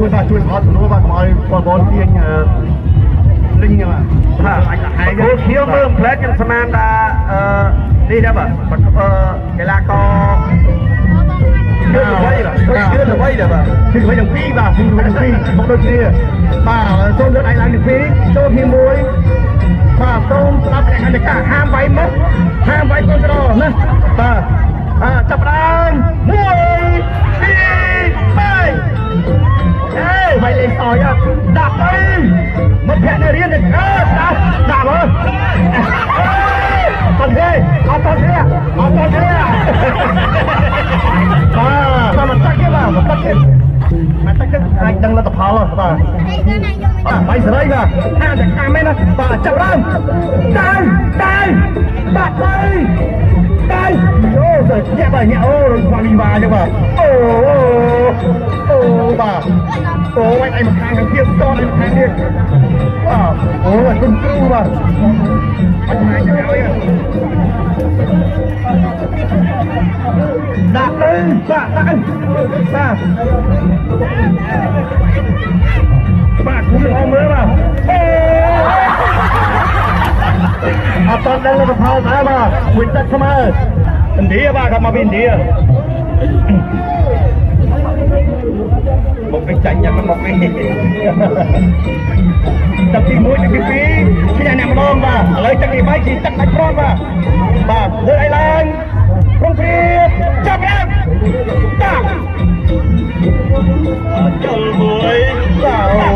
ជួយបាទជួយអត់ជំនួសបាទកុំឲ្យបងប្អូនទាញលិញបាទហើយគោខៀវមើលផ្លែខ្ញុំស្មានថានេះដែរបាទកីឡាករជឿអ្វីបាទជឿអ្វីដែរបាទជឿអ្វីទាំងពីរបាទជឿអ្វីទាំងពីរមកដូចគ្នាបាទសូមលើកដៃឡើងទាំងពីរចូលគ្នាមួយបាទសូមស្ដាប់លក្ខណៈការហាមវាយមុខហាមវាយកូនត្រណាបាទចាប់ដើម1 2 3វាយលេងអោយដាក់ទៅមកភ័ក្រនៅរៀនដាក់ដាក់មើលអត់ទេអត់ទេបាទតាមតាក់គេបាទតាក់គេមកតាក់គេអាចដឹងលទ្ធផលបាទបាយសេរីបាទហាតែខាំមែនណាបាទចាប់ដើមទៅដាក់ទៅអូទៅញ៉ាំបាទញ៉ាំអូគាត់វិវាចឹងបាទអូបាទអូឯងមកខាងខាងទៀតតឯងខាងទៀតបាទអូគុំគ្រូបាទអត់អាចទៅឲ្យដាក់ទៅបាទបាទគូអមមើលបាទអត់តដល់លទ្ធផលដែរបាទមួយទឹកស្មើឥណ្ឌាបាទគាត់មកពីឥណ្ឌាមកវិញចាញ់ញ៉ាំមកវិញទឹកទី1ទឹកទី2ឈ្នះអ្នកម្ដងបាទឥឡូវទឹកទី3ជីទឹកដាច់ព្រាត់បាទលើអីឡើងព្រមព្រៀងចាប់ឡើងដាក់ចុលមួយបាទអូ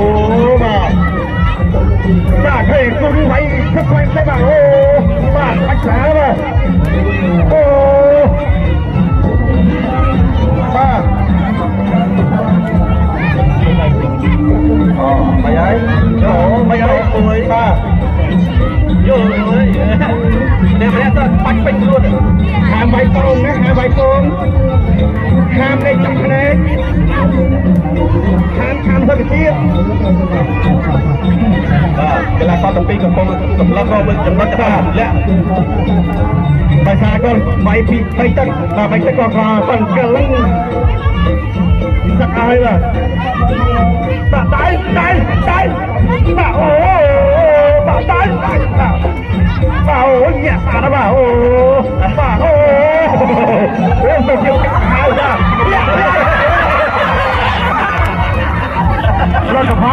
បាទឃើញគូនេះវាយព្រឹកខ្លាំងទេបាទអូបាទបាច់ឆ្លាបាទអូបាទបាយហើយបាយហើយមួយបាទយល់ហើយតែម្នាក់ទៅបាច់ពេញខ្លួនហាមវាយកូនណាហាមវាយកូនហាមលេខចាប់ភ្នែកហាមទៅទៀតបាទកីឡាករទាំងពីរកំពុងសម្លឹងរកវិញចំណុចបាទលាក់ដោយសារគាត់វាយពី3ទឹកបាទ3ទឹកក៏ខ្លាប៉ុន្តែលឹងសឹកហើយបាទដៃបាទអូបាទដៃបាទអូញ៉ាក់ស្អាតបាទអូបាទអូទៅទៀត